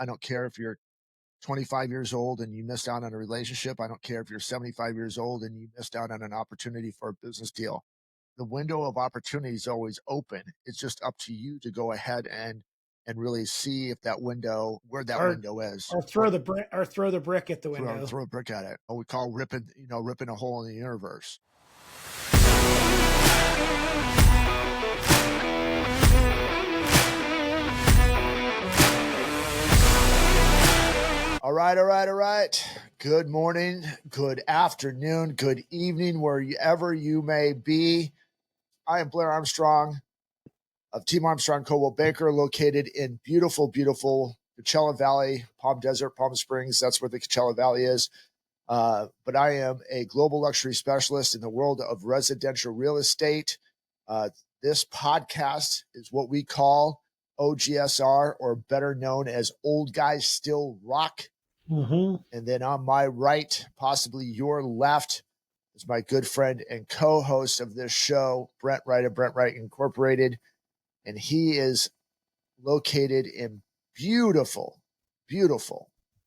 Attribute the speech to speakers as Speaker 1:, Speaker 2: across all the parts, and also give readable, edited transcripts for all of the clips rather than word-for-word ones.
Speaker 1: I don't care if you're 25 years old and you missed out on a relationship. I don't care if you're 75 years old and you missed out on an opportunity for a business deal. The window of opportunity is always open. It's just up to you to go ahead and really see if that window, where that window is,
Speaker 2: or throw the brick at the window.
Speaker 1: Throw a brick at it. What we call ripping a hole in the universe. All right. Good morning, good afternoon, good evening, wherever you may be. I am Blair Armstrong of Team Armstrong Coldwell Banker, located in beautiful Coachella Valley, Palm Desert, Palm Springs. That's where the Coachella Valley is. But I am a global luxury specialist in the world of residential real estate. This podcast is what we call OGSR, or better known as Old Guys Still Rock.
Speaker 2: Mm-hmm.
Speaker 1: And then on my right, possibly your left, is my good friend and co-host of this show, Brent Wright of Brent Wright Incorporated. And he is located in beautiful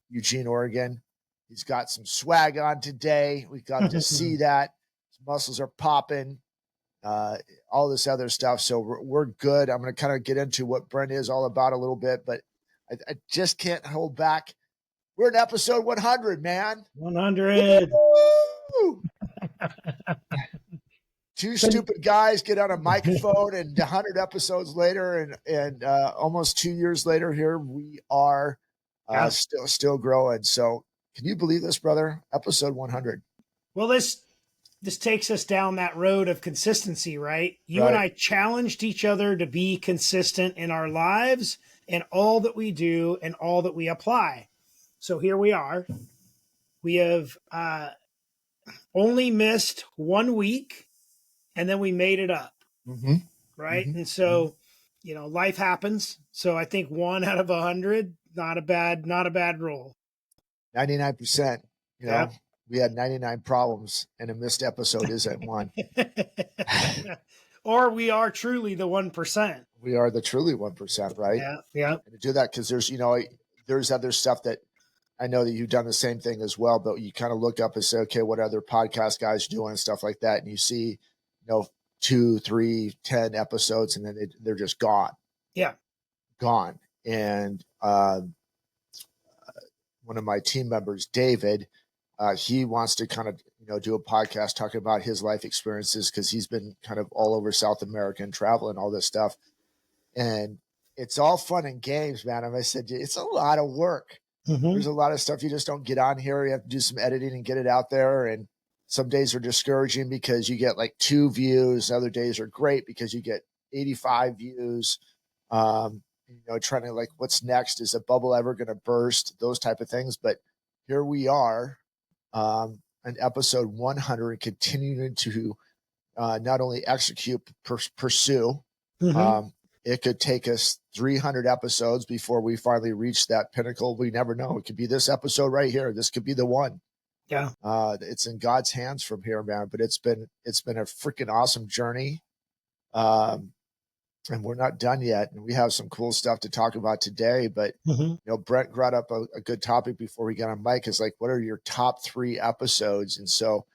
Speaker 1: Eugene, Oregon. He's got some swag on today. We got to see that. His muscles are popping, all this other stuff. So we're good. I'm going to kind of get into what Brent is all about a little bit, but I just can't hold back. We're in episode 100, man.
Speaker 2: 100.
Speaker 1: Two stupid guys get on a microphone, and 100 episodes later, and almost 2 years later, here we are, still growing. So, can you believe this, brother? Episode 100.
Speaker 2: Well, this takes us down that road of consistency, right? You and I challenged each other to be consistent in our lives and all that we do and all that we apply. So here we are. We have only missed 1 week, and then we made it up, right? Mm-hmm. And so, life happens. So I think 1 out of 100, not a bad roll.
Speaker 1: 99%. We had 99 problems, and a missed episode isn't one.
Speaker 2: Or we are truly the 1%.
Speaker 1: We are the truly 1%, right?
Speaker 2: Yeah.
Speaker 1: And to do that, because there's other stuff that I know that you've done the same thing as well, but you kind of look up and say, okay, what other podcast guys doing and stuff like that. And you see, 2, 3, 10 episodes, and then they're just gone.
Speaker 2: Yeah.
Speaker 1: Gone. And one of my team members, David, he wants to kind of, do a podcast talking about his life experiences, because he's been kind of all over South America and traveling, all this stuff. And it's all fun and games, man. And I said, it's a lot of work. Mm-hmm. There's a lot of stuff you just don't get on here. You have to do some editing and get it out there. And some days are discouraging because you get like 2 views. Other days are great because you get 85 views. Trying to like, what's next? Is a bubble ever going to burst? Those type of things. But here we are, in episode 100, continuing to not only execute, pursue. Mm-hmm. It could take us 300 episodes before we finally reach that pinnacle. We never know. It could be this episode right here. This could be the one.
Speaker 2: Yeah.
Speaker 1: It's in God's hands from here, man. But it's been a freaking awesome journey. And we're not done yet. And we have some cool stuff to talk about today. But, Brent brought up a good topic before we got on mic, is like, what are your top 3 episodes? And so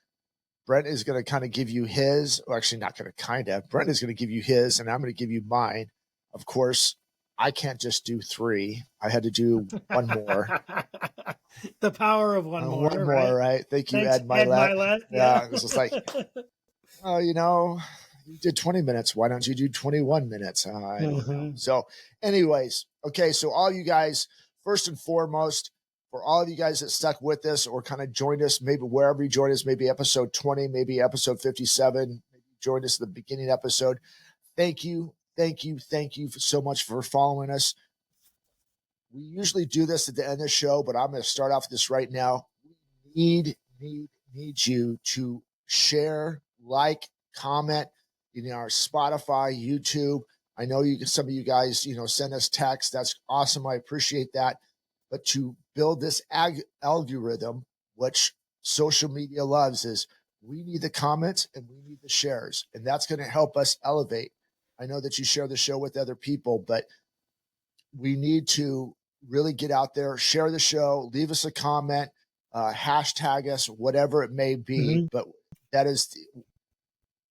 Speaker 1: Brent is going to kind of give you his, or actually not going to Brent is going to give you his, and I'm going to give you mine. Of course, I can't just do 3. I had to do 1 more.
Speaker 2: The power of one more.
Speaker 1: One more, right? Thank you, Ed Milet. Yeah, it was just like, you did 20 minutes. Why don't you do 21 minutes? I don't know. So anyways, okay. So all you guys, first and foremost, for all of you guys that stuck with us or kind of joined us, maybe wherever you joined us, maybe episode 20, maybe episode 57, maybe joined us at the beginning episode. Thank you so much for following us. We usually do this at the end of the show, but I'm going to start off this right now. We need you to share, like, comment in our Spotify, YouTube. I know some of you guys, send us text. That's awesome. I appreciate that. But to build this algorithm, which social media loves, is we need the comments and we need the shares, and that's going to help us elevate. I know that you share the show with other people, but we need to really get out there, share the show, leave us a comment, hashtag us, whatever it may be.
Speaker 2: Mm-hmm.
Speaker 1: But that is,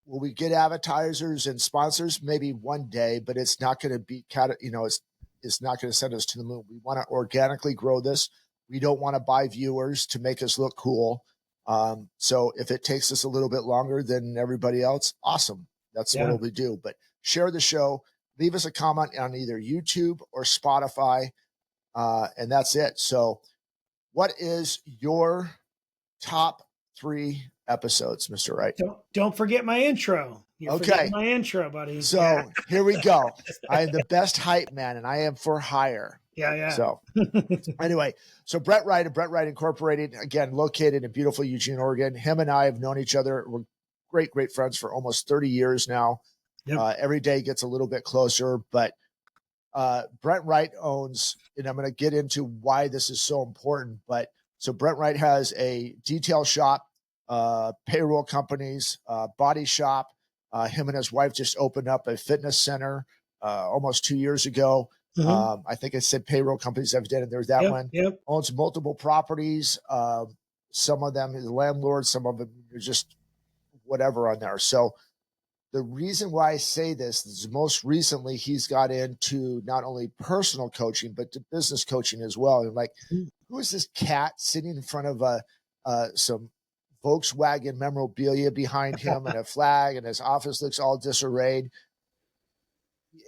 Speaker 1: will we get advertisers and sponsors? Maybe one day, but it's not going to be, it's not going to send us to the moon. We want to organically grow this. We don't want to buy viewers to make us look cool. So if it takes us a little bit longer than everybody else, awesome. That's what we do. But share the show, leave us a comment on either YouTube or Spotify, and that's it. So what is your top 3 episodes, Mr. Wright?
Speaker 2: Don't forget my intro. You're forgetting my intro, buddy.
Speaker 1: So here we go. I am the best hype man, and I am for hire.
Speaker 2: Yeah.
Speaker 1: So anyway, so Brent Wright of Brent Wright Incorporated, again, located in beautiful Eugene, Oregon. Him and I have known each other. We're great friends for almost 30 years now. Yep. Every day gets a little bit closer, but Brent Wright owns, and I'm going to get into why this is so important, but so Brent Wright has a detail shop, payroll companies, body shop. Him and his wife just opened up a fitness center almost 2 years ago. Mm-hmm. I think I said payroll companies evidently. There's that one. Yep. Owns multiple properties. Some of them is landlords. Some of them are just whatever on there. So the reason why I say this is most recently he's got into not only personal coaching, but to business coaching as well. And like, who is this cat sitting in front of some Volkswagen memorabilia behind him and a flag, and his office looks all disarrayed?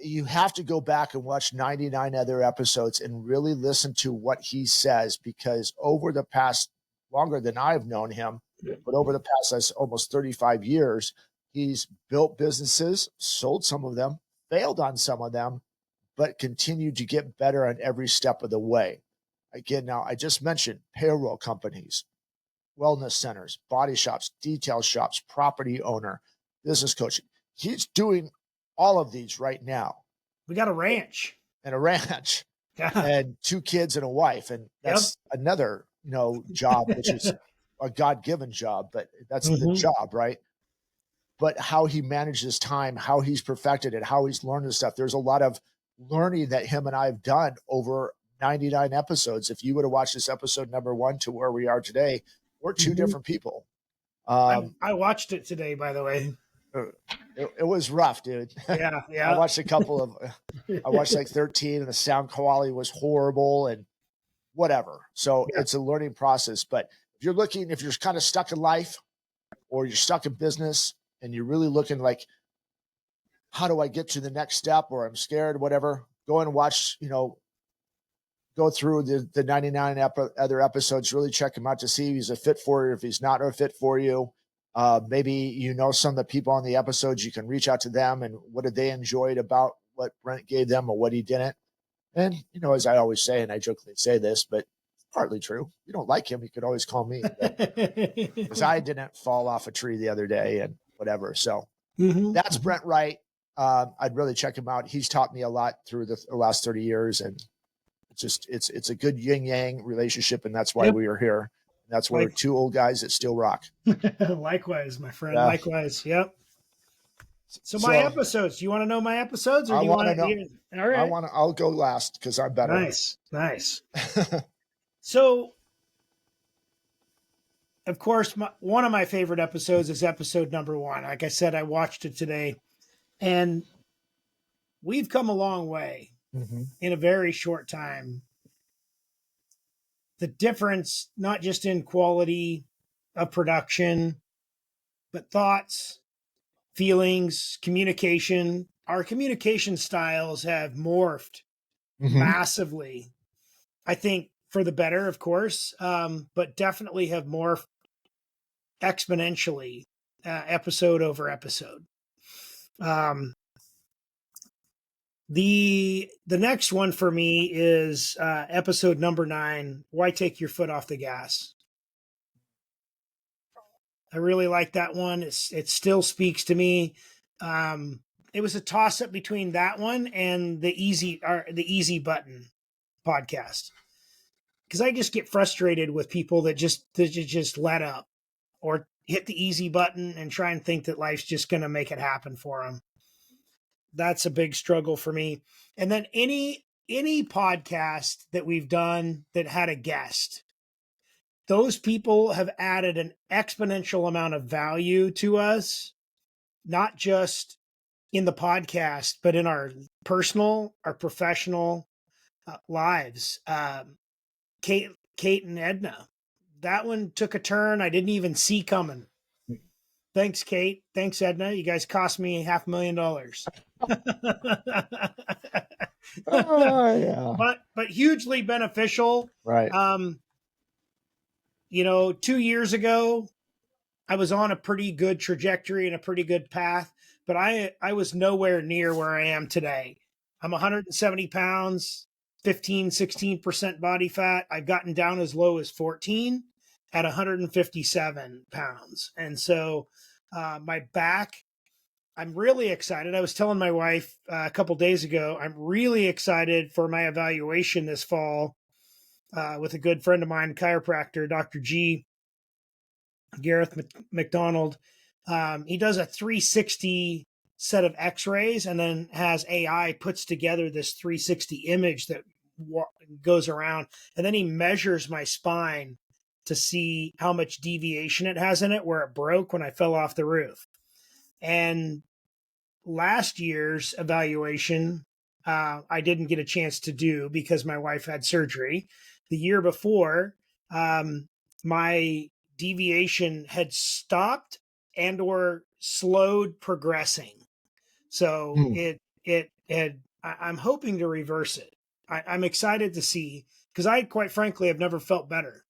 Speaker 1: You have to go back and watch 99 other episodes and really listen to what he says, because over the past, longer than I've known him, but over the past almost 35 years, he's built businesses, sold some of them, failed on some of them, but continued to get better on every step of the way. Again, now I just mentioned payroll companies, wellness centers, body shops, detail shops, property owner, business coaching. He's doing all of these right now.
Speaker 2: We got a ranch.
Speaker 1: And a ranch. And 2 kids and a wife. And that's another, job, which is a God-given job, but that's the job, right? But how he manages time, how he's perfected it, how he's learned this stuff. There's a lot of learning that him and I have done over 99 episodes. If you would have watched this episode number 1 to where we are today, we're 2 different people.
Speaker 2: I watched it today, by the way.
Speaker 1: It was rough, dude.
Speaker 2: Yeah.
Speaker 1: I watched a couple of, I watched like 13, and the sound quality was horrible and whatever. So it's a learning process. But if you're kind of stuck in life, or you're stuck in business, and you're really looking like, how do I get to the next step, or I'm scared, whatever, go and watch, go through the 99 other episodes, really check him out to see if he's a fit for you, if he's not a fit for you. Maybe some of the people on the episodes, you can reach out to them and what did they enjoyed about what Brent gave them or what he didn't. And, as I always say, and I jokingly say this, but it's partly true. You don't like him, you could always call me. Because I didn't fall off a tree the other day and whatever. So that's Brent Wright. I'd really check him out. He's taught me a lot through the last 30 years. And it's a good yin yang relationship. And that's why we are here. And that's why we're 2 old guys that still rock.
Speaker 2: Likewise, my friend. Likewise. Yep. So my episodes, do you want to know my episodes, or do you want to know? All right.
Speaker 1: I'll go last because I'm better.
Speaker 2: Nice. So, of course, one of my favorite episodes is episode number 1. Like I said, I watched it today, and we've come a long way in a very short time. The difference, not just in quality of production, but thoughts, feelings, communication. Our communication styles have morphed massively. I think for the better, of course, but definitely have morphed exponentially, episode over episode. The next one for me is episode number 9. Why take your foot off the gas? I really like that one. It still speaks to me. It was a toss up between that one and the easy button podcast, because I just get frustrated with people that just let up or hit the easy button and try and think that life's just going to make it happen for them. That's a big struggle for me. And then any any podcast that we've done that had a guest, those people have added an exponential amount of value to us, not just in the podcast, but in our personal, our professional lives. Kate and Edna, that one took a turn I didn't even see coming. Thanks, Kate. Thanks, Edna. You guys cost me $500,000.
Speaker 1: Oh, yeah.
Speaker 2: But hugely beneficial.
Speaker 1: Right.
Speaker 2: 2 years ago, I was on a pretty good trajectory and a pretty good path, but I was nowhere near where I am today. I'm 170 pounds, 16% body fat. I've gotten down as low as 14 at 157 pounds. And so my back, I'm really excited. I was telling my wife a couple days ago, I'm really excited for my evaluation this fall with a good friend of mine, chiropractor, Dr. G. Gareth McDonald. He does a 360 set of x-rays and then has AI puts together this 360 image that goes around, and then he measures my spine to see how much deviation it has in it, where it broke when I fell off the roof. And last year's evaluation, I didn't get a chance to do because my wife had surgery. The year before, my deviation had stopped and or slowed progressing. So I'm hoping to reverse it. I'm excited to see, because I quite frankly have never felt better.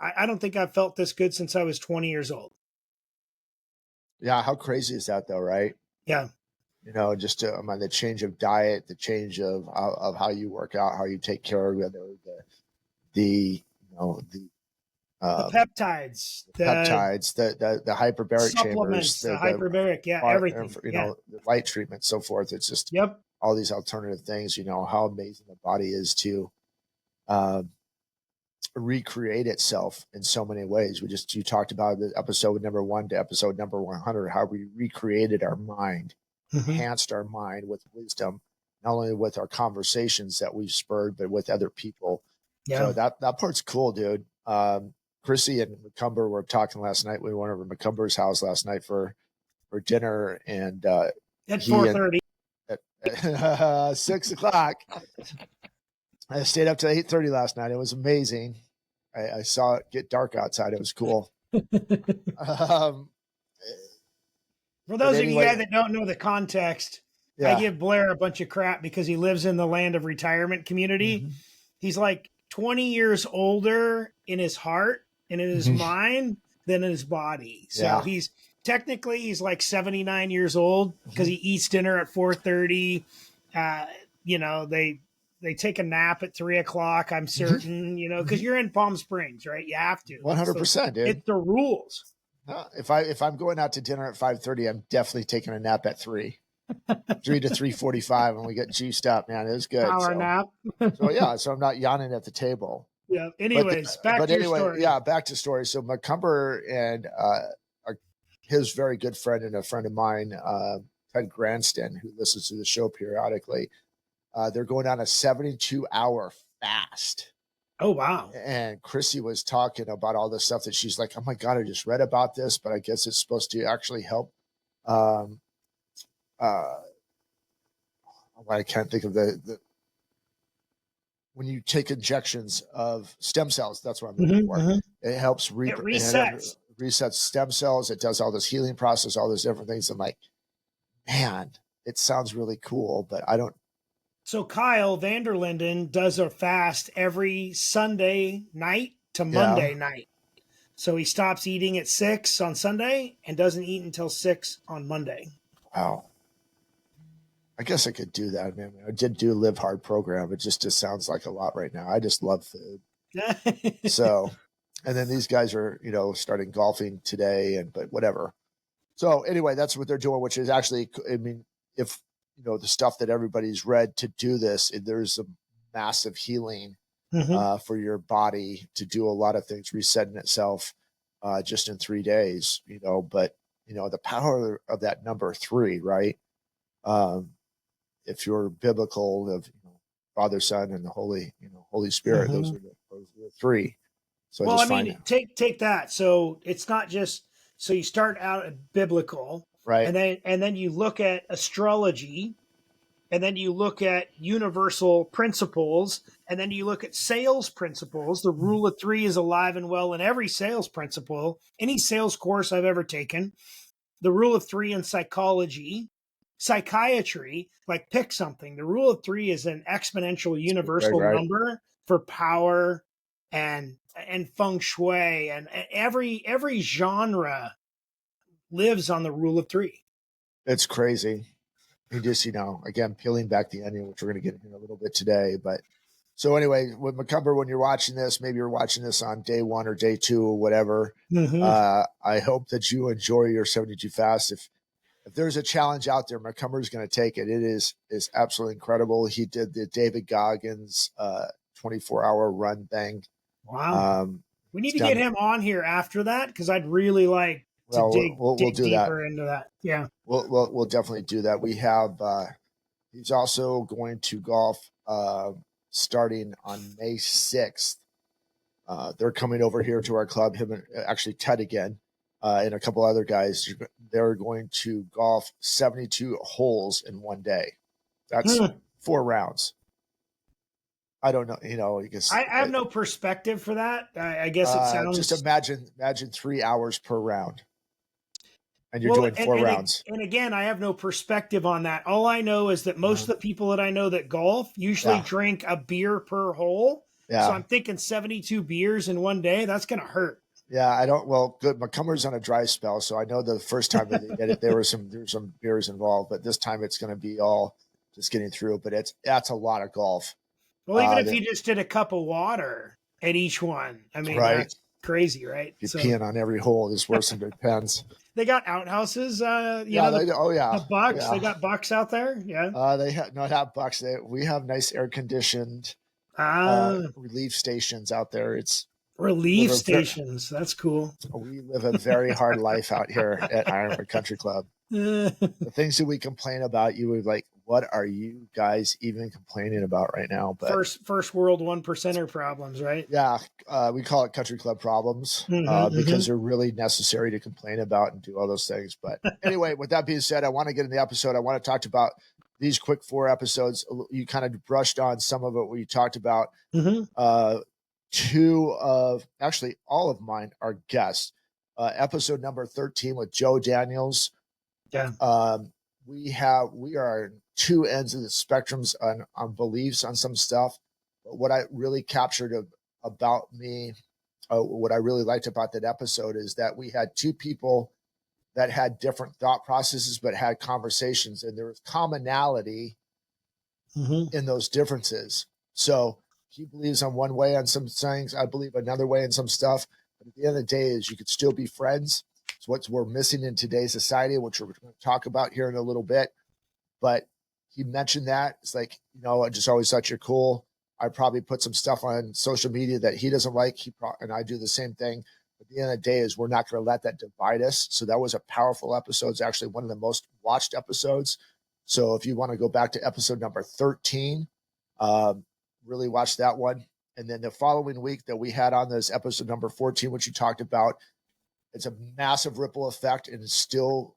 Speaker 2: I don't think I've felt this good since I was 20 years old.
Speaker 1: Yeah. How crazy is that though? Right.
Speaker 2: Yeah.
Speaker 1: Just the change of diet, the change of how you work out, how you take care of the
Speaker 2: peptides,
Speaker 1: the hyperbaric chambers,
Speaker 2: the hyperbaric, everything.
Speaker 1: The light treatment, so forth. It's just all these alternative things. How amazing the body is to recreate itself in so many ways. You talked about the episode number 1 to episode number 100, how we recreated our mind, enhanced our mind with wisdom, not only with our conversations that we've spurred, but with other people. So that part's cool, dude. Chrissy and McCumber were talking last night. We went over to McCumber's house last night for dinner, and
Speaker 2: at 4:30,
Speaker 1: at 6 o'clock. I stayed up till 8:30 last night. It was amazing. I saw it get dark outside. It was cool.
Speaker 2: For those of you guys that don't know the context, I give Blair a bunch of crap because he lives in the land of retirement community. He's like 20 years older in his heart and in his mind than in his body. So he's like 79 years old because he eats dinner at 4:30. They take a nap at 3 o'clock, I'm certain, because you're in Palm Springs, right? You have to.
Speaker 1: 100%, dude.
Speaker 2: It's the rules.
Speaker 1: If I'm going out to dinner at 5:30, I'm definitely taking a nap at 3 to 3:45, and we get juiced up, man. It was good.
Speaker 2: Power nap.
Speaker 1: So I'm not yawning at the table.
Speaker 2: Yeah. Anyways, back to your story.
Speaker 1: Yeah, back to story. So McCumber and his very good friend and a friend of mine, Ted Granston, who listens to the show periodically, they're going on a 72-hour fast.
Speaker 2: Oh, wow.
Speaker 1: And Chrissy was talking about all this stuff that she's like, oh my God, I just read about this, but I guess it's supposed to actually help. I can't think of the when you take injections of stem cells, that's what I'm looking for. It helps resets stem cells. It does all this healing process, all those different things. I'm like, man, it sounds really cool, but I don't.
Speaker 2: So Kyle Vanderlinden does a fast every Sunday night to Monday night. So he stops eating at 6 on Sunday and doesn't eat until 6 on Monday.
Speaker 1: Wow. I guess I could do that, man. I did do a Live Hard program. It just sounds like a lot right now. I just love food. So, and then these guys are, starting golfing today, but whatever. So anyway, that's what they're doing, which is actually, if, the stuff that everybody's read to do this, there's a massive healing for your body to do a lot of things, resetting itself just in 3 days, but, the power of that number 3, right? If you're biblical of Father, Son, and the Holy Spirit. Those are the three. So I
Speaker 2: Well,
Speaker 1: just
Speaker 2: I
Speaker 1: find
Speaker 2: mean,
Speaker 1: it
Speaker 2: take that. So it's not just so you start out at biblical,
Speaker 1: right.
Speaker 2: and then you look at astrology, and then you look at universal principles, and then you look at sales principles. The rule of three is alive and well in every sales principle, any sales course I've ever taken. The rule of three in psychology, psychiatry, like pick something. The rule of three is an exponential universal
Speaker 1: Right.
Speaker 2: number for power and feng shui, and every genre lives on the rule of three.
Speaker 1: It's crazy. You just, again, peeling back the onion, which we're going to get in a little bit today. But so anyway, with McCumber, when you're watching this, maybe you're watching this on day 1 or day 2 or whatever. I hope that you enjoy your 72 fast. If there's a challenge out there, McCumber's going to take it. It is absolutely incredible. He did the David Goggins 24-hour run thing.
Speaker 2: Wow. We need to
Speaker 1: done,
Speaker 2: get him on here after that, because I'd really like to
Speaker 1: we'll
Speaker 2: dig
Speaker 1: do
Speaker 2: deeper
Speaker 1: that.
Speaker 2: into that. Yeah.
Speaker 1: We'll definitely do that. We have he's also going to golf starting on May 6th. They're coming over here to our club, him and actually Ted again, and a couple other guys. They're going to golf 72 holes in one day. That's 4 rounds. I don't know, because
Speaker 2: I have no perspective for that. I guess it sounds
Speaker 1: just imagine 3 hours per round, and you're
Speaker 2: well,
Speaker 1: doing 4 rounds.
Speaker 2: And again, I have no perspective on that. All I know is that most of the people that I know that golf usually drink a beer per hole.
Speaker 1: Yeah.
Speaker 2: So I'm thinking 72 beers in one day. That's going to hurt.
Speaker 1: Yeah, I don't. Well, good. McCumber's on a dry spell, so I know the first time that they did it, there were some beers involved, but this time it's going to be all just getting through. But that's a lot of golf.
Speaker 2: Well, even if you just did a cup of water at each one, I mean, that's crazy, right?
Speaker 1: You're peeing on every hole. It's worse than big pens.
Speaker 2: They got outhouses.
Speaker 1: The
Speaker 2: bucks.
Speaker 1: Yeah.
Speaker 2: They got bucks out there. Yeah.
Speaker 1: They have not bucks. We have nice air conditioned relief stations out there. It's
Speaker 2: relief stations. That's cool.
Speaker 1: We live a very hard life out here at Ironwood Country Club. The things that we complain about, you would like, what are you guys even complaining about right now? But
Speaker 2: first world 1%er problems, right?
Speaker 1: Yeah, we call it country club problems because they're really necessary to complain about and do all those things. But anyway, with that being said, I want to get in the episode. I want to talk about these quick 4 episodes. You kind of brushed on some of it. We talked about 2 of actually all of mine are guests. Episode number 13 with Joe Daniels.
Speaker 2: Yeah.
Speaker 1: We are 2 ends of the spectrums on beliefs on some stuff. But what I really captured about me, what I really liked about that episode is that we had 2 people that had different thought processes, but had conversations, and there was commonality in those differences. So he believes on one way on some things, I believe another way in some stuff. But at the end of the day, is you could still be friends. It's what we're missing in today's society, which we're going to talk about here in a little bit. But he mentioned that. It's like, I just always thought you're cool. I probably put some stuff on social media that he doesn't like. And I do the same thing. At the end of the day is we're not going to let that divide us. So that was a powerful episode. It's actually one of the most watched episodes. So if you want to go back to episode number 13, really watch that one. And then the following week that we had on this episode number 14, which you talked about, it's a massive ripple effect and it's still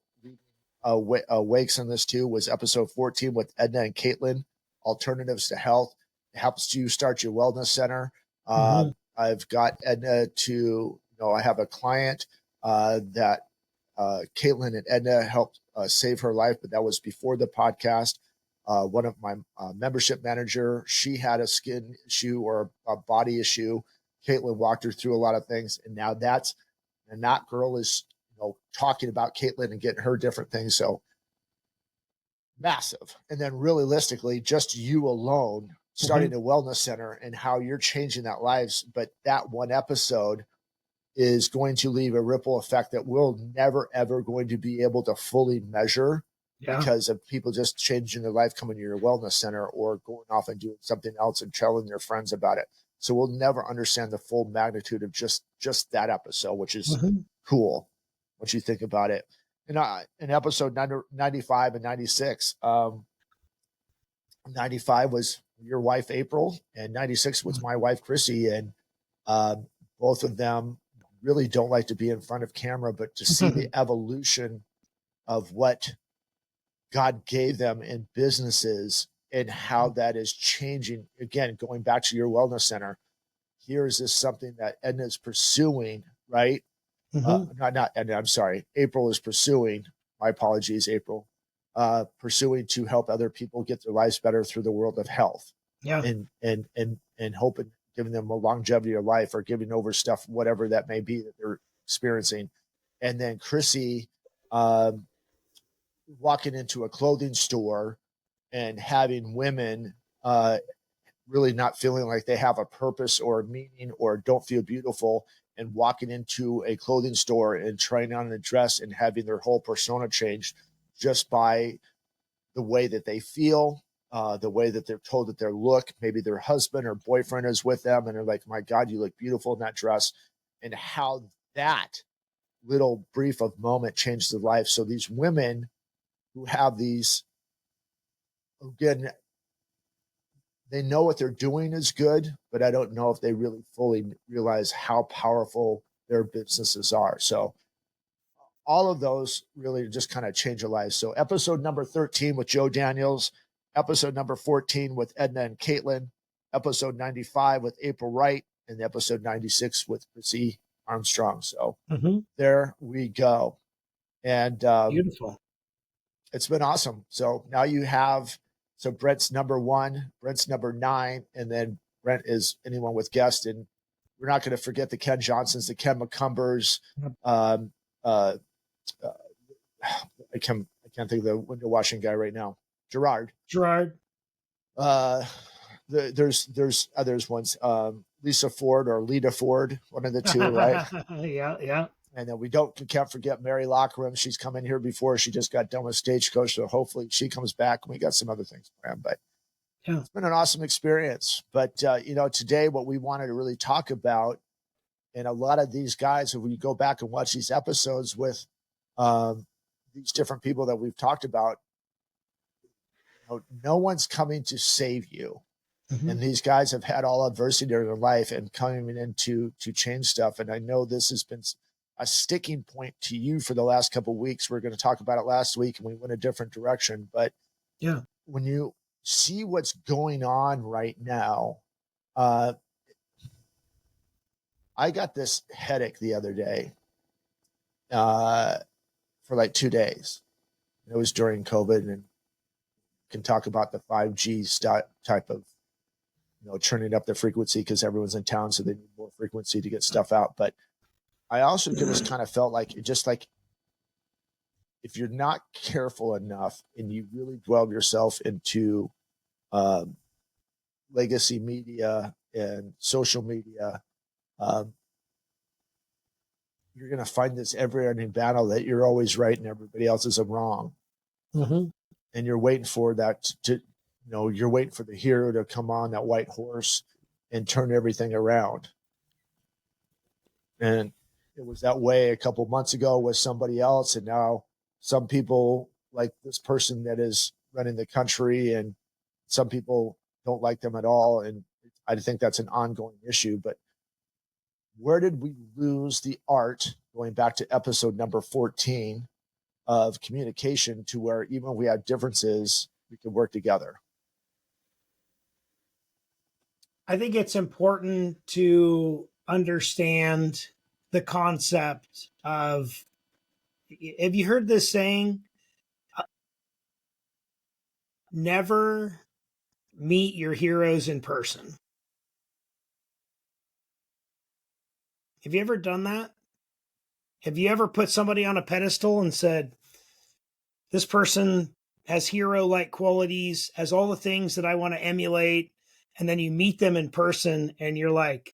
Speaker 1: wakes on this too, was episode 14 with Edna and Caitlin, Alternatives to Health. It helps you start your wellness center. I've got Edna to, I have a client that Caitlin and Edna helped save her life, but that was before the podcast. One of my membership manager, she had a skin issue or a body issue. Caitlin walked her through a lot of things, and now that girl is talking about Caitlin and getting her different things. So massive. And then realistically, just you alone starting a wellness center and how you're changing that lives. But that one episode is going to leave a ripple effect that we'll never, ever going to be able to fully measure because of people just changing their life, coming to your wellness center or going off and doing something else and telling their friends about it. So we'll never understand the full magnitude of just that episode, which is cool. What you think about it. And in episode 95 and 96, 95 was your wife, April, and 96 was my wife, Chrissy. And both of them really don't like to be in front of camera, but to see the evolution of what God gave them in businesses and how that is changing. Again, going back to your wellness center, here is this something that Edna is pursuing, right? Not Edna, I'm sorry. April is pursuing, my apologies, April, pursuing to help other people get their lives better through the world of health.
Speaker 2: Yeah.
Speaker 1: And hoping, giving them a longevity of life or giving over stuff, whatever that may be that they're experiencing. And then Chrissy, walking into a clothing store and having women really not feeling like they have a purpose or a meaning or don't feel beautiful, and walking into a clothing store and trying on a dress and having their whole persona changed just by the way that they feel, the way that they're told that their look, maybe their husband or boyfriend is with them and they're like, my God, you look beautiful in that dress, and how that little brief of moment changed their life. So these women who have these, again, they know what they're doing is good, but I don't know if they really fully realize how powerful their businesses are. So all of those really just kind of change your life. So episode number 13 with Joe Daniels, episode number 14 with Edna and Caitlin, episode 95 with April Wright, and episode 96 with Chrissy Armstrong. So there we go. And
Speaker 2: beautiful.
Speaker 1: It's been awesome. So now you have, so Brent's number 1, Brent's number 9, and then Brent is anyone with guest. And we're not going to forget the Ken Johnsons, the Ken McCumbers. I can't think of the window washing guy right now. Gerard. There's others ones. Lisa Ford or Lita Ford, one of the two, right?
Speaker 2: Yeah.
Speaker 1: And then we can't forget Mary Lockram. She's come in here before. She just got done with Stagecoach, so hopefully she comes back. And we got some other things planned, but it's been an awesome experience. But today what we wanted to really talk about, and a lot of these guys, if we go back and watch these episodes with these different people that we've talked about, no one's coming to save you. And these guys have had all adversity in their life and coming in to change stuff. And I know this has been a sticking point to you for the last couple of weeks. We're going to talk about it last week and we went a different direction. But when you see what's going on right now, I got this headache the other day for like 2 days. It was during COVID, and can talk about the 5G type of, turning up the frequency because everyone's in town, so they need more frequency to get stuff out. But I also just kind of felt like if you're not careful enough and you really dwell yourself into legacy media and social media, you're going to find this ever-ending battle that you're always right and everybody else is wrong. And you're waiting for that you're waiting for the hero to come on that white horse and turn everything around. And it was that way a couple months ago with somebody else. And now some people like this person that is running the country, and some people don't like them at all. And I think that's an ongoing issue. But where did we lose the art, going back to episode number 14, of communication, to where even when we have differences, we can work together?
Speaker 2: I think it's important to understand the concept of, have you heard this saying? Never meet your heroes in person. Have you ever done that? Have you ever put somebody on a pedestal and said, this person has hero-like qualities, has all the things that I want to emulate, and then you meet them in person and you're like,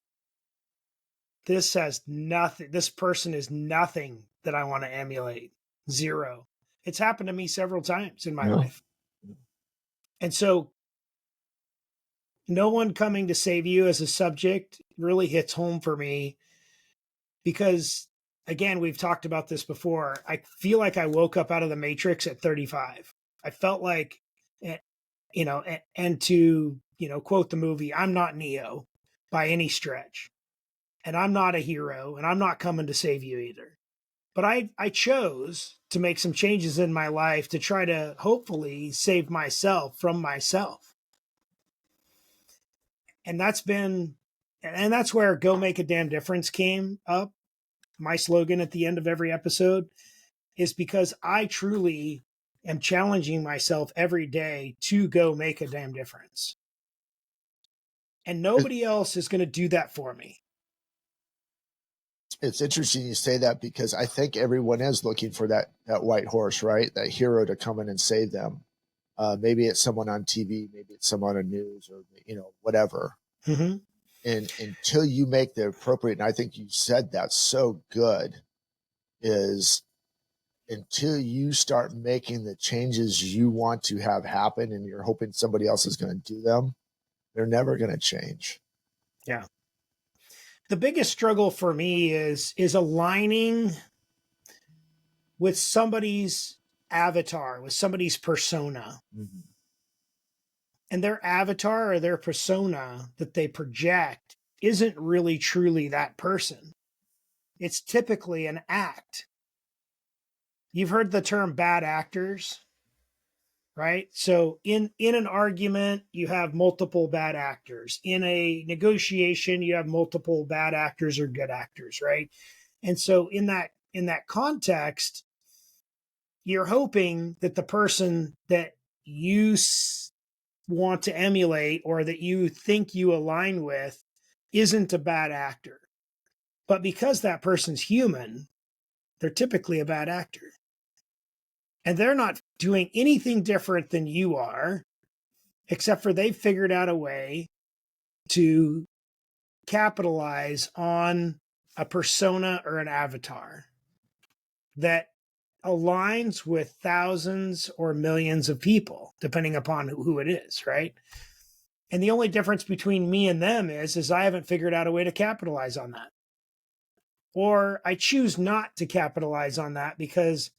Speaker 2: this has nothing, this person is nothing that I want to emulate. Zero. It's happened to me several times in my life. And so no one coming to save you as a subject really hits home for me, because again, we've talked about this before. I feel like I woke up out of the Matrix at 35. I felt like, and to quote the movie, I'm not Neo by any stretch. And I'm not a hero, and I'm not coming to save you either. But I chose to make some changes in my life to try to hopefully save myself from myself. And that's where Go Make a Damn Difference came up. My slogan at the end of every episode is because I truly am challenging myself every day to go make a damn difference. And nobody else is going to do that for me.
Speaker 1: It's interesting you say that, because I think everyone is looking for that white horse, right? That hero to come in and save them. Maybe it's someone on TV, maybe it's someone on news, or whatever.
Speaker 2: Mm-hmm.
Speaker 1: And until you make the appropriate, and I think you said that so good, is until you start making the changes you want to have happen, and you're hoping somebody else is going to do them, they're never going to change.
Speaker 2: Yeah. The biggest struggle for me is aligning with somebody's avatar, with somebody's persona.
Speaker 1: Mm-hmm.
Speaker 2: And their avatar or their persona that they project isn't really truly that person. It's typically an act. You've heard the term bad actors, right? So in an argument, you have multiple bad actors. In a negotiation, you have multiple bad actors or good actors, right? And so in that context, you're hoping that the person that you want to emulate or that you think you align with isn't a bad actor. But because that person's human, they're typically a bad actor. And they're not doing anything different than you are, except for they've figured out a way to capitalize on a persona or an avatar that aligns with thousands or millions of people, depending upon who it is, right? And the only difference between me and them is I haven't figured out a way to capitalize on that. Or I choose not to capitalize on that because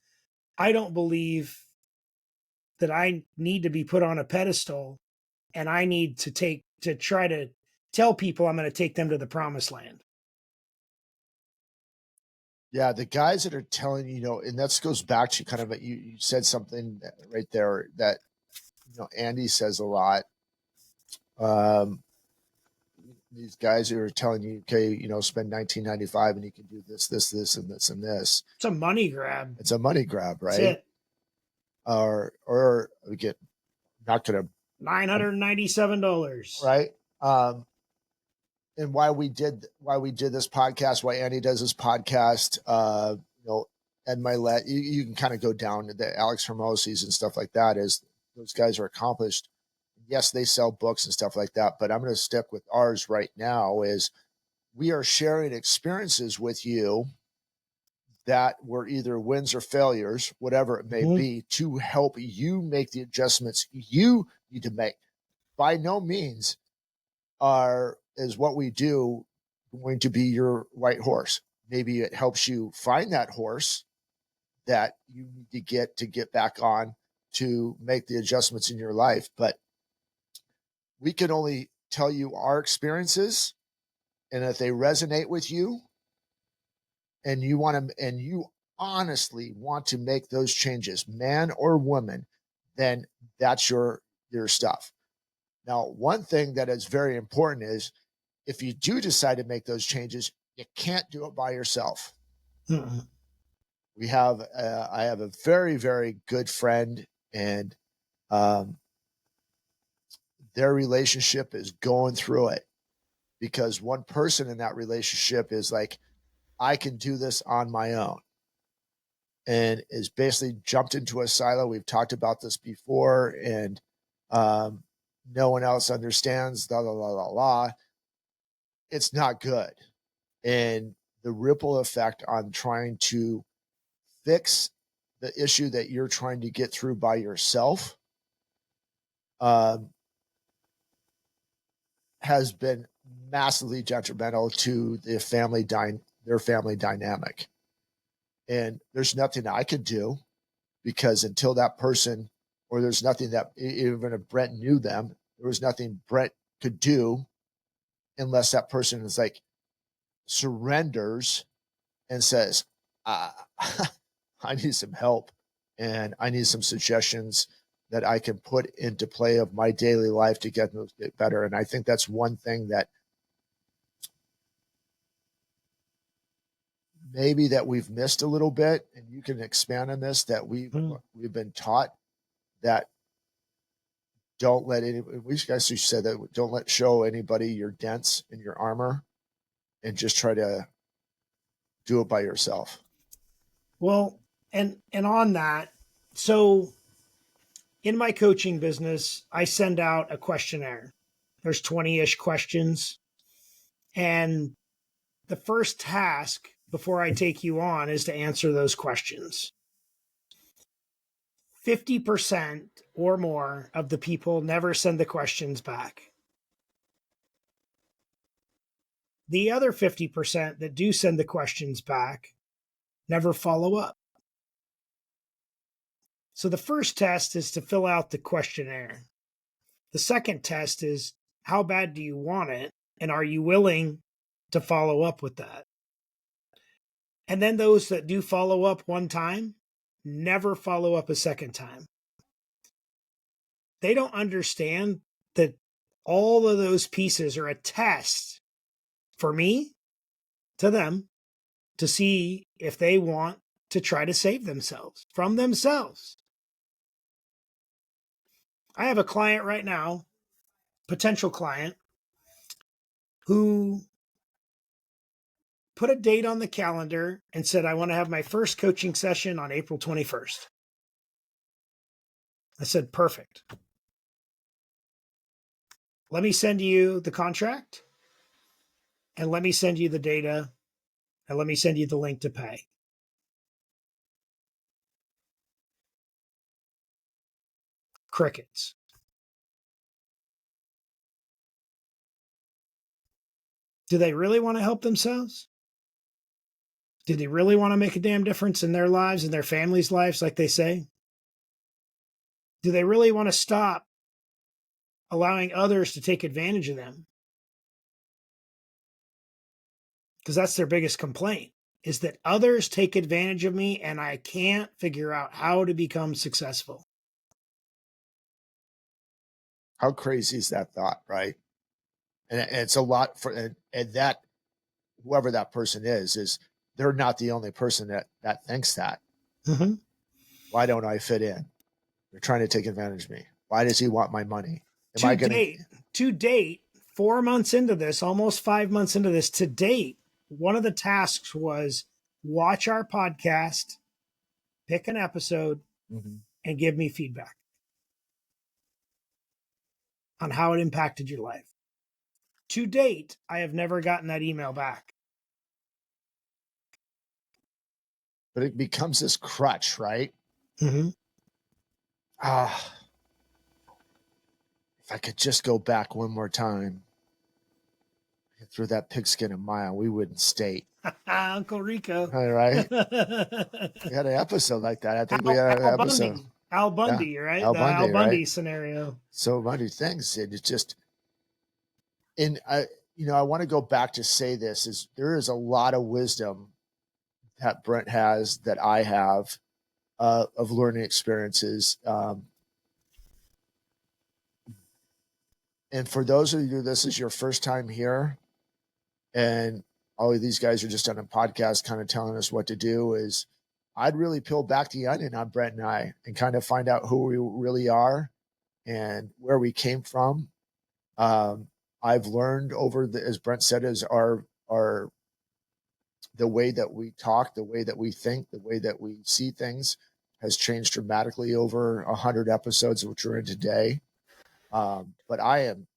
Speaker 2: I don't believe that I need to be put on a pedestal, and I need to try to tell people I'm going to take them to the promised land.
Speaker 1: Yeah, the guys that are telling and that goes back to kind of you said something right there that Andy says a lot. These guys who are telling you, okay, spend $19.95 and you can do this, and this, and this.
Speaker 2: It's a money grab.
Speaker 1: It's a money grab, right?
Speaker 2: That's it.
Speaker 1: Or we get not going to
Speaker 2: $997,
Speaker 1: right? And why we did this podcast, why Andy does this podcast, Ed Milet, you can kind of go down to the Alex Hermosis and stuff like that. Is those guys are accomplished. Yes, they sell books and stuff like that, but I'm going to stick with ours right now. Is we are sharing experiences with you that were either wins or failures, whatever it may be, to help you make the adjustments you need to make. By no means is what we do going to be your white horse. Maybe it helps you find that horse that you need to get back on to make the adjustments in your life. But we can only tell you our experiences, and if they resonate with you and you honestly want to make those changes, man or woman, then that's your stuff. Now, one thing that is very important is if you do decide to make those changes, you can't do it by yourself.
Speaker 2: Mm-mm.
Speaker 1: I have a very, very good friend, and their relationship is going through it because one person in that relationship is like, I can do this on my own, and is basically jumped into a silo. We've talked about this before, and no one else understands, la, la, la, la, la. It's not good. And the ripple effect on trying to fix the issue that you're trying to get through by yourself has been massively detrimental to their family dynamic. And there's nothing I could do, because until that person, or there's nothing that, even if Brent knew them, there was nothing Brent could do unless that person is like surrenders and says, I need some help and I need some suggestions that I can put into play of my daily life to get better. And I think that's one thing that maybe that we've missed a little bit, and you can expand on this, that we've been taught that don't let any, we guys said that don't let show anybody your dents in your armor and just try to do it by yourself.
Speaker 2: Well, and on that, so in my coaching business, I send out a questionnaire. There's 20-ish questions. And the first task before I take you on is to answer those questions. 50% or more of the people never send the questions back. The other 50% that do send the questions back never follow up. So the first test is to fill out the questionnaire. The second test is, how bad do you want it? And are you willing to follow up with that? And then those that do follow up one time never follow up a second time. They don't understand that all of those pieces are a test for me to them to see if they want to try to save themselves from themselves. I have a client right now, potential client, who put a date on the calendar and said, I want to have my first coaching session on April 21st. I said, perfect. Let me send you the contract, and let me send you the data, and let me send you the link to pay. Crickets. Do they really want to help themselves? Do they really want to make a damn difference in their lives and their families' lives, like they say? Do they really want to stop allowing others to take advantage of them? Because that's their biggest complaint, is that others take advantage of me and I can't figure out how to become successful.
Speaker 1: How crazy is that thought, right? And it's a lot for, and that, whoever that person is they're not the only person that thinks that.
Speaker 2: Mm-hmm.
Speaker 1: Why don't I fit in? They're trying to take advantage of me. Why does he want my money?
Speaker 2: To date, 4 months into this, almost 5 months into this, to date, one of the tasks was watch our podcast, pick an episode, and give me feedback on how it impacted your life. To date, I have never gotten that email back.
Speaker 1: But it becomes this crutch, right?
Speaker 2: Mm-hmm.
Speaker 1: If I could just go back one more time and throw that pigskin a mile, we wouldn't state.
Speaker 2: Uncle Rico.
Speaker 1: All right. We had an episode like that. I think we had an episode.
Speaker 2: Al Bundy, yeah. Right?
Speaker 1: Al
Speaker 2: Bundy
Speaker 1: right?
Speaker 2: Scenario.
Speaker 1: So many things. And it's just, and I want to go back to say this, is there is a lot of wisdom that Brent has, that I have, of learning experiences. And for those of you, this is your first time here, and all of these guys are just on a podcast kind of telling us what to do, is I'd really peel back the onion on Brent and I and kind of find out who we really are and where we came from. I've learned as Brent said, is our the way that we talk, the way that we think, the way that we see things has changed dramatically over 100 episodes, which we're in today. But I am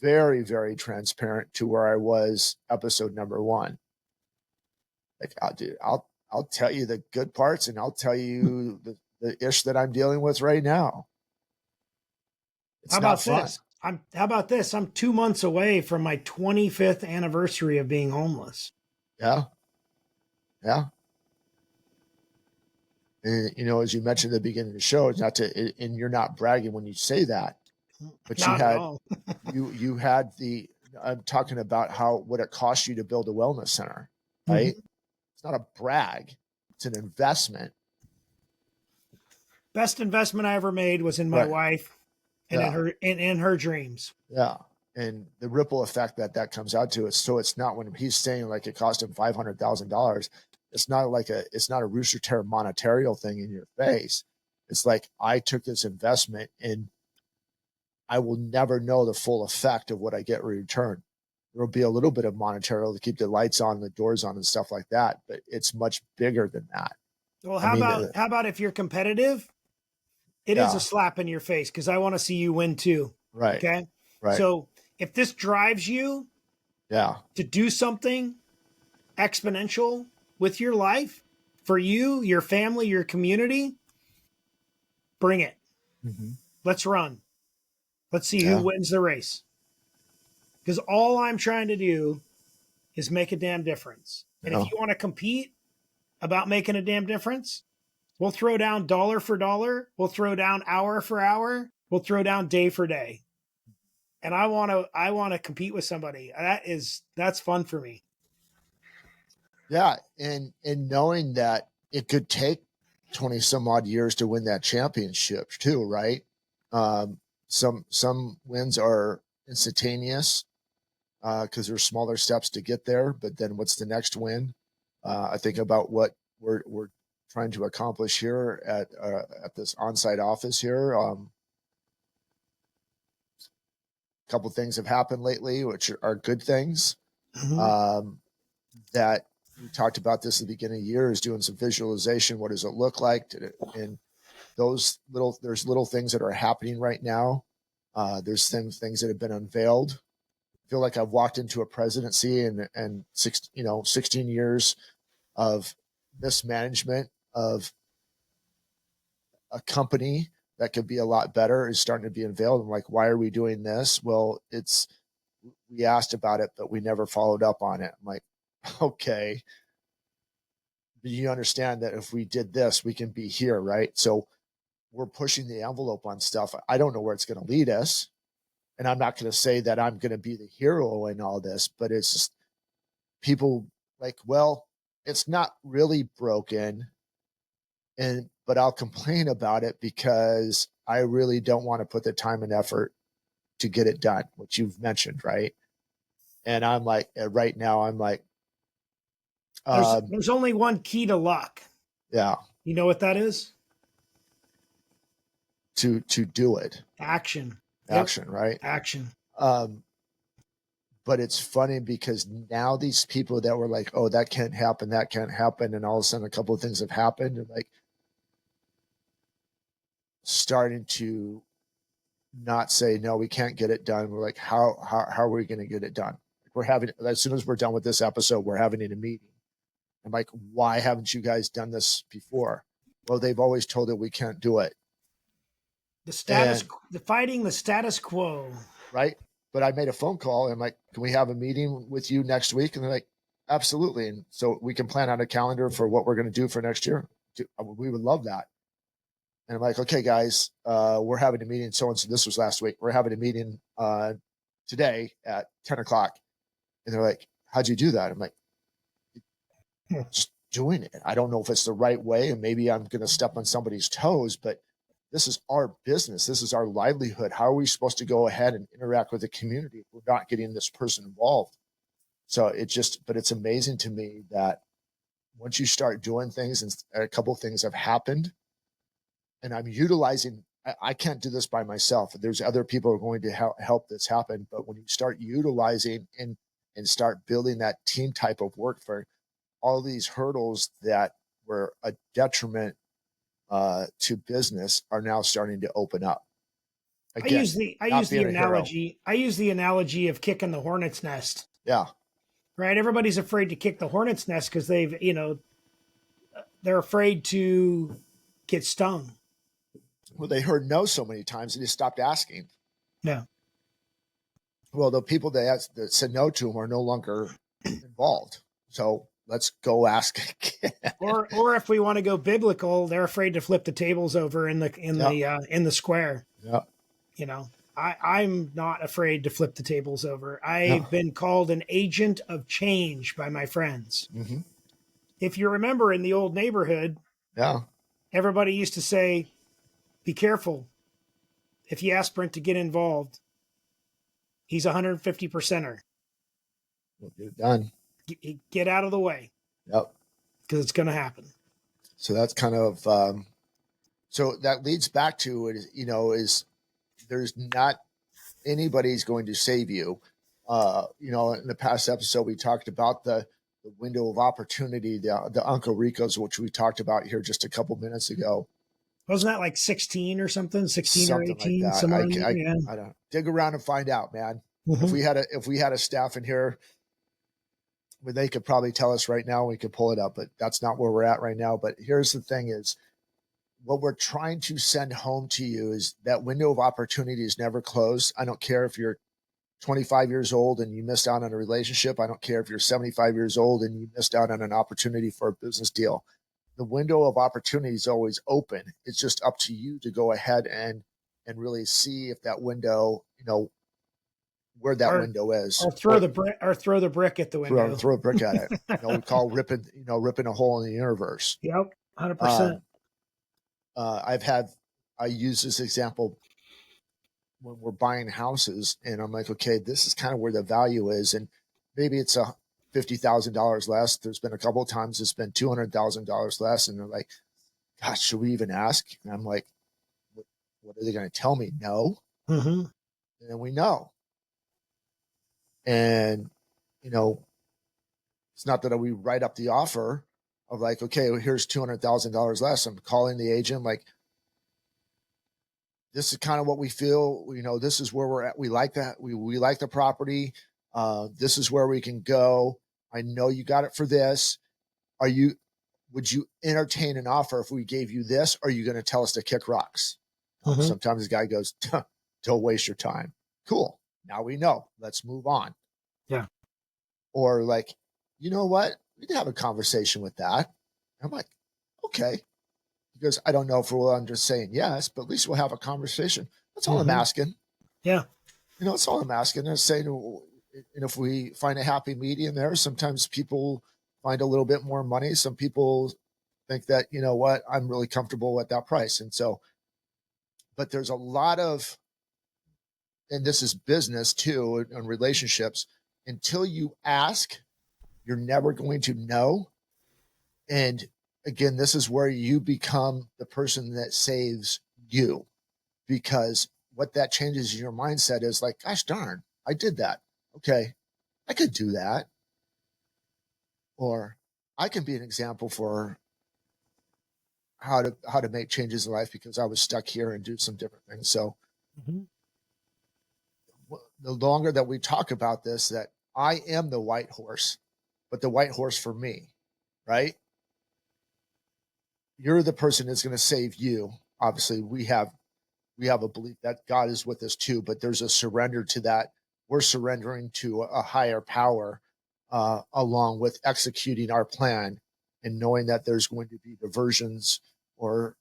Speaker 1: very, very transparent to where I was episode number 1. Like, I'll tell you the good parts, and I'll tell you the ish that I'm dealing with right now. It's not fun.
Speaker 2: How about this? I'm 2 months away from my 25th anniversary of being homeless.
Speaker 1: Yeah. Yeah. And, as you mentioned at the beginning of the show, and you're not bragging when you say that, but
Speaker 2: Not at all.
Speaker 1: you had I'm talking about what it cost you to build a wellness center, right?
Speaker 2: Mm-hmm.
Speaker 1: It's not a brag, it's an investment.
Speaker 2: Best investment I ever made was in my
Speaker 1: Right.
Speaker 2: wife and
Speaker 1: Yeah.
Speaker 2: in her dreams.
Speaker 1: Yeah. And the ripple effect that comes out to it. So it's not, when he's saying like it cost him $500,000, it's not a rooster tear monetary thing in your face. It's like, I took this investment and I will never know the full effect of what I get in return. There'll be a little bit of monetary to keep the lights on, the doors on, and stuff like that, but it's much bigger than that.
Speaker 2: Well,
Speaker 1: I mean,
Speaker 2: how about if you're competitive? It is a
Speaker 1: yeah,
Speaker 2: slap in your face because I want to see you win too.
Speaker 1: right,
Speaker 2: Okay.
Speaker 1: right,
Speaker 2: So if this drives you
Speaker 1: yeah,
Speaker 2: to do something exponential with your life for you, your family, your community, bring it.
Speaker 1: mm-hmm.
Speaker 2: Let's run. Let's see who
Speaker 1: Yeah,
Speaker 2: wins the race. Because all I'm trying to do is make a damn difference. And if
Speaker 1: yeah,
Speaker 2: you want to compete about making a damn difference, we'll throw down dollar for dollar. We'll throw down hour for hour. We'll throw down day for day. And I want to compete with somebody. That's fun for me.
Speaker 1: yeah, and knowing that it could take 20 some odd years to win that championship too, right? Um, some wins are instantaneous, because there's smaller steps to get there. But then what's the next win? I think about what we're trying to accomplish here at this on-site office here. A couple things have happened lately, which are good things.
Speaker 2: Mm-hmm.
Speaker 1: Um, that we talked about this at the beginning of the year, is doing some visualization. What does it look like? And there's little things that are happening right now. There's things that have been unveiled. I feel like I've walked into a presidency and 16 years of mismanagement of a company that could be a lot better is starting to be unveiled. I'm like, why are we doing this? Well, we asked about it, but we never followed up on it. I'm like, okay, but you understand that if we did this, we can be here, right? So we're pushing the envelope on stuff. I don't know where it's going to lead us. And I'm not going to say that I'm going to be the hero in all this, but it's just people like, well, it's not really broken. But I'll complain about it because I really don't want to put the time and effort to get it done, which you've mentioned, right? And I'm like, right now, I'm like,
Speaker 2: There's only one key to luck.
Speaker 1: yeah,
Speaker 2: You know what that is?
Speaker 1: to do it,
Speaker 2: Action. Yep.
Speaker 1: action, right?
Speaker 2: Action.
Speaker 1: Um, but it's funny because now these people that were like, oh, that can't happen, and all of a sudden a couple of things have happened, and like starting to not say no, we can't get it done. We're like, how are we going to get it done? We're having, as soon as we're done with this episode, we're having a meeting. I'm like, why haven't you guys done this before? Well, they've always told it we can't do it.
Speaker 2: Fighting the status quo.
Speaker 1: Right. But I made a phone call and I'm like, can we have a meeting with you next week? And they're like, absolutely. And so we can plan out a calendar for what we're going to do for next year. We would love that. And I'm like, okay, guys, we're having a meeting. So this was last week. We're having a meeting today at 10 o'clock. And they're like, how'd you do that? I'm like, just doing it. I don't know if it's the right way, and maybe I'm going to step on somebody's toes, but this is our business. This is our livelihood. How are we supposed to go ahead and interact with the community if we're not getting this person involved? So but it's amazing to me that once you start doing things, and a couple of things have happened, and I'm utilizing, I can't do this by myself. There's other people who are going to help this happen. But when you start utilizing and start building that team type of work, for all these hurdles that were a detriment to business are now starting to open up. Again,
Speaker 2: I use the analogy of kicking the hornet's nest.
Speaker 1: Yeah.
Speaker 2: Right. Everybody's afraid to kick the hornet's nest because they're afraid to get stung.
Speaker 1: Well, they heard no so many times and they stopped asking.
Speaker 2: Yeah.
Speaker 1: Well, the people that said no to them are no longer involved. So let's go ask again.
Speaker 2: Or if we want to go biblical, they're afraid to flip the tables over in the square.
Speaker 1: Yeah.
Speaker 2: I'm not afraid to flip the tables over.
Speaker 1: Yeah.
Speaker 2: I've been called an agent of change by my friends.
Speaker 1: Mm-hmm.
Speaker 2: If you remember in the old neighborhood,
Speaker 1: Yeah.
Speaker 2: everybody used to say, be careful. If you ask Brent to get involved, he's 150%er.
Speaker 1: We'll get it done.
Speaker 2: Get out of the way
Speaker 1: Yep.
Speaker 2: because it's going to happen.
Speaker 1: So that's kind of, so that leads back to it, is there's not anybody's going to save you. In the past episode, we talked about the window of opportunity, the Uncle Ricos, which we talked about here just a couple minutes ago.
Speaker 2: Wasn't that like 16 or something? 16 or
Speaker 1: Something like
Speaker 2: 18,
Speaker 1: that.
Speaker 2: somewhere in there? Yeah.
Speaker 1: I don't dig around and find out, man.
Speaker 2: Mm-hmm.
Speaker 1: If we had a staff in here, well, they could probably tell us right now. We could pull it up, but that's not where we're at right now. But here's the thing: is what we're trying to send home to you is that window of opportunity is never closed. I don't care if you're 25 years old and you missed out on a relationship. I don't care if you're 75 years old and you missed out on an opportunity for a business deal. The window of opportunity is always open. It's just up to you to go ahead and really see if that window, where that window is.
Speaker 2: Or throw the brick at the window.
Speaker 1: Throw a brick at it. We call ripping a hole in the universe.
Speaker 2: Yep, 100%.
Speaker 1: I use this example when we're buying houses, and I'm like, okay, this is kind of where the value is, and maybe it's $50,000 less. There's been a couple of times it's been $200,000 less, and they're like, gosh, should we even ask? And I'm like, what are they going to tell me? No.
Speaker 2: Mm-hmm.
Speaker 1: And then we know. And, it's not that we write up the offer of like, okay, well, here's $200,000 less. I'm calling the agent like, this is kind of what we feel, this is where we're at. We like that. We like the property. This is where we can go. I know you got it for this. Would you entertain an offer if we gave you this? Or are you going to tell us to kick rocks? Mm-hmm. Sometimes the guy goes, don't waste your time. Cool. Now we know. Let's move on.
Speaker 2: Yeah.
Speaker 1: Or like, you know what? We can have a conversation with that. I'm like, okay. Because I don't know if I'm just saying yes, but at least we'll have a conversation. That's all I'm asking.
Speaker 2: Yeah.
Speaker 1: That's all I'm asking. And saying, and if we find a happy medium there, sometimes people find a little bit more money. Some people think that, you know what, I'm really comfortable at that price. And so, but there's a lot of, and this is business too, and relationships, until you ask, you're never going to know. And again, this is where you become the person that saves you, because what that changes in your mindset is like, gosh darn, I did that. Okay, I could do that. Or I can be an example for how to make changes in life because I was stuck here and do some different things. So the longer that we talk about this, that I am the white horse, but the white horse for me, right? You're the person that's going to save you. Obviously, we have a belief that God is with us too, but there's a surrender to that. We're surrendering to a higher power, along with executing our plan and knowing that there's going to be diversions or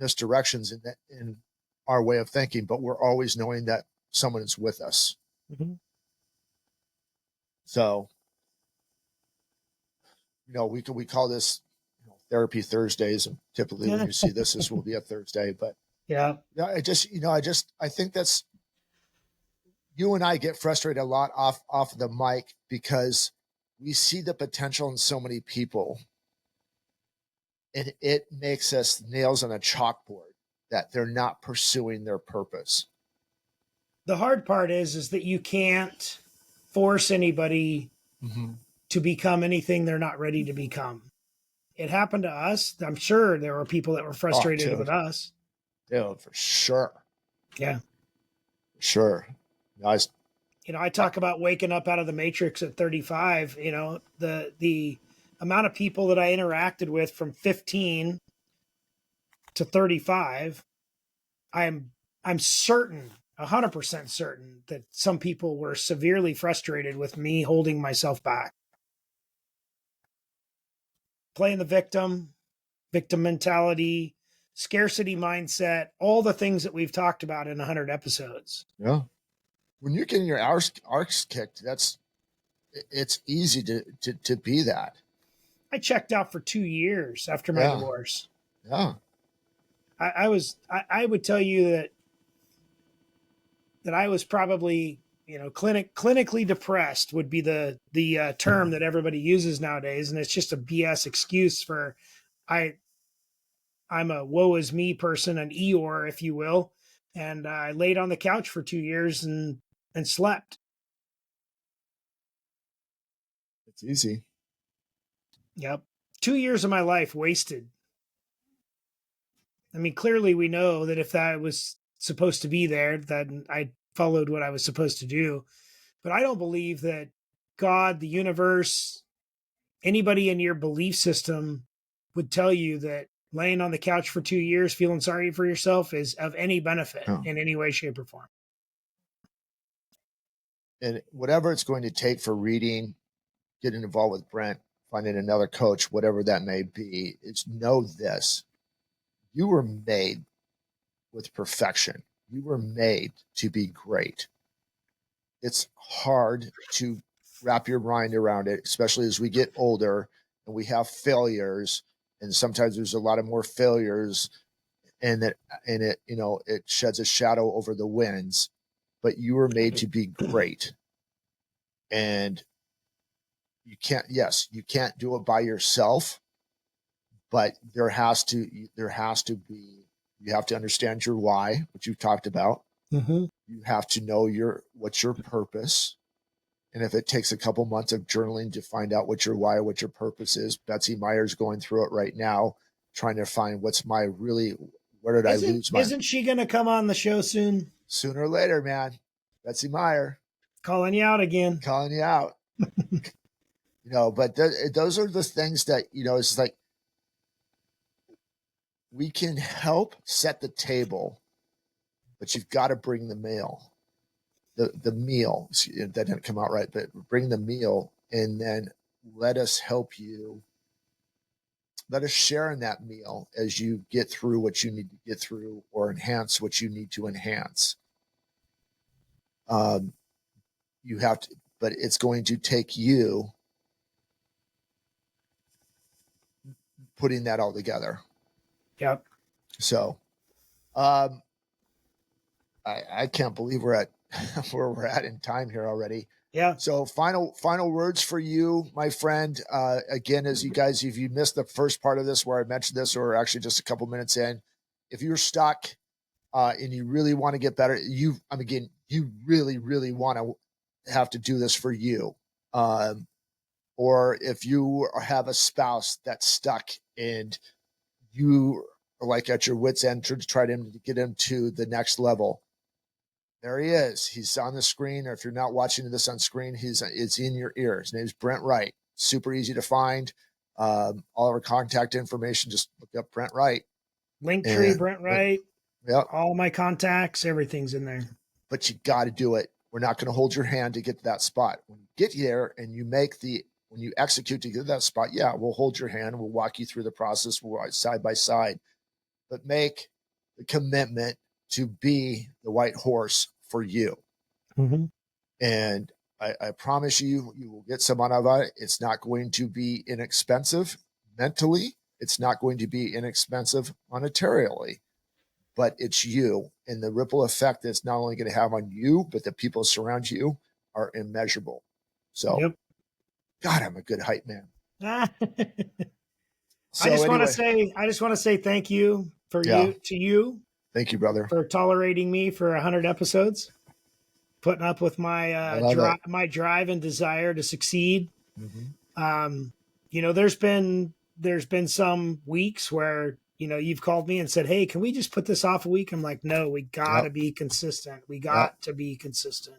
Speaker 1: misdirections in our way of thinking, but we're always knowing that someone is with us. Mm-hmm. So, we call this therapy Thursdays, and typically when you see this will be a Thursday, but I think that's, you and I get frustrated a lot off the mic because we see the potential in so many people, and it makes us nails on a chalkboard that they're not pursuing their purpose.
Speaker 2: The hard part is that you can't force anybody to become anything they're not ready to become. It happened to us. I'm sure there were people that were frustrated with us.
Speaker 1: Yeah, for sure.
Speaker 2: Yeah.
Speaker 1: Sure. Nice.
Speaker 2: I talk about waking up out of the matrix at 35. The amount of people that I interacted with from 15 to 35, I'm certain, 100% certain that some people were severely frustrated with me holding myself back. Playing the victim mentality, scarcity mindset, all the things that we've talked about in 100 episodes.
Speaker 1: Yeah. When you're getting your arcs kicked, it's easy to be that.
Speaker 2: I checked out for 2 years after my divorce.
Speaker 1: Yeah.
Speaker 2: I would tell you that I was probably, clinically depressed would be the term that everybody uses nowadays. And it's just a BS excuse for, I'm a woe is me person, an Eeyore, if you will. And I laid on the couch for 2 years and slept.
Speaker 1: It's easy.
Speaker 2: Yep. 2 years of my life wasted. I mean, clearly we know that if that was supposed to be there, that I followed what I was supposed to do. But I don't believe that God, the universe, anybody in your belief system would tell you that laying on the couch for 2 years, feeling sorry for yourself is of any benefit in any way, shape, or form.
Speaker 1: And whatever it's going to take for reading, getting involved with Brent, finding another coach, whatever that may be, is know this. You were made with perfection. You were made to be great. It's hard to wrap your mind around it, especially as we get older and we have failures. And sometimes there's a lot of more failures, and it sheds a shadow over the wins. But you were made to be great. And you can't do it by yourself, but you have to understand your why, which you've talked about.
Speaker 2: Mm-hmm.
Speaker 1: You have to know what's your purpose. And if it takes a couple months of journaling to find out what your why, what your purpose is, Betsy Meyer's going through it right now, trying to find where did I lose my...
Speaker 2: Isn't she going to come on the show soon?
Speaker 1: Sooner or later, man. Betsy Meyer.
Speaker 2: Calling you out again.
Speaker 1: Calling you out. But those are the things that, it's like, we can help set the table, but you've got to bring the meal. The meal, that didn't come out right, but bring the meal, and then let us help you. Let us share in that meal as you get through what you need to get through, or enhance what you need to enhance. You have to, but it's going to take you putting that all together.
Speaker 2: Yep.
Speaker 1: So, I can't believe we're at where we're at in time here already.
Speaker 2: Yeah.
Speaker 1: So final words for you, my friend. Again, as if you missed the first part of this where I mentioned this, or actually just a couple minutes in, if you're stuck and you really want to get better, you really, really want to have to do this for you. Or if you have a spouse that's stuck and you are like at your wit's end to try to get him to the next level, there he is. He's on the screen, or if you're not watching this on screen, it's in your ear. His name's Brent Wright. Super easy to find. All of our contact information, just look up Brent Wright.
Speaker 2: Linktree, Brent Wright.
Speaker 1: Yep.
Speaker 2: All my contacts, everything's in there.
Speaker 1: But you got to do it. We're not going to hold your hand to get to that spot. When you get there and when you execute to get to that spot, we'll hold your hand. We'll walk you through the process. We'll side by side. But make the commitment to be the white horse for you.
Speaker 2: Mm-hmm.
Speaker 1: And I promise you will get some out of it. It's not going to be inexpensive mentally. It's not going to be inexpensive monetarily, but it's you. And the ripple effect that's not only going to have on you, but the people surround you are immeasurable. So,
Speaker 2: yep.
Speaker 1: God, I'm a good hype man.
Speaker 2: I just want to say thank you to you.
Speaker 1: Thank you, brother,
Speaker 2: for tolerating me for 100 episodes, putting up with my my drive and desire to succeed. Mm-hmm. There's been some weeks where you've called me and said, "Hey, can we just put this off a week?" I'm like, "No, we got to be consistent. We got to be consistent."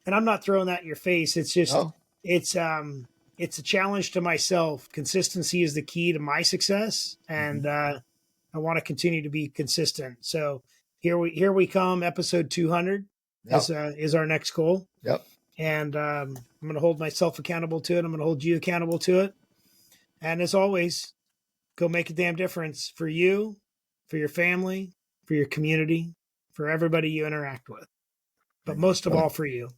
Speaker 2: And I'm not throwing that in your face. It's just it's a challenge to myself. Consistency is the key to my success, and I want to continue to be consistent. So here we come. Episode 200 is our next goal.
Speaker 1: Yep.
Speaker 2: And I'm going to hold myself accountable to it. I'm going to hold you accountable to it. And as always, go make a damn difference for you, for your family, for your community, for everybody you interact with, but most of all for you.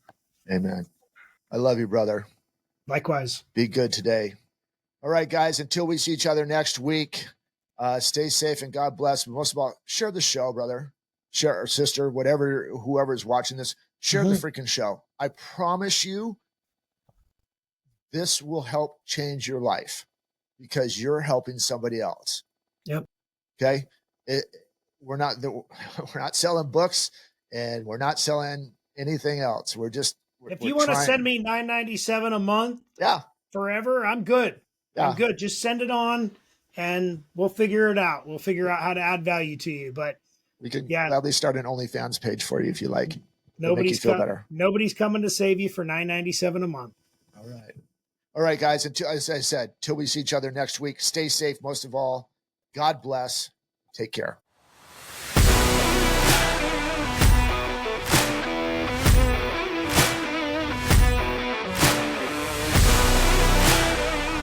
Speaker 1: Amen. I love you, brother.
Speaker 2: Likewise.
Speaker 1: Be good today. All right, guys, until we see each other next week, stay safe and God bless. But most of all, share the show, brother. Share, or sister, whatever, whoever's watching this, share the freaking show. I promise you, this will help change your life because you're helping somebody else.
Speaker 2: Yep.
Speaker 1: Okay. We're not selling books and we're not selling anything else.
Speaker 2: If you want to send me $9.97 a month, forever, I'm good. I'm good. Just send it on and we'll figure it out. We'll figure out how to add value to you. But
Speaker 1: we can gladly start an OnlyFans page for you if you like.
Speaker 2: Nobody's
Speaker 1: feel better.
Speaker 2: Nobody's coming to save you for $9.97 a month.
Speaker 1: All right. All right, guys. Until, as I said, till we see each other next week, stay safe. Most of all, God bless. Take care.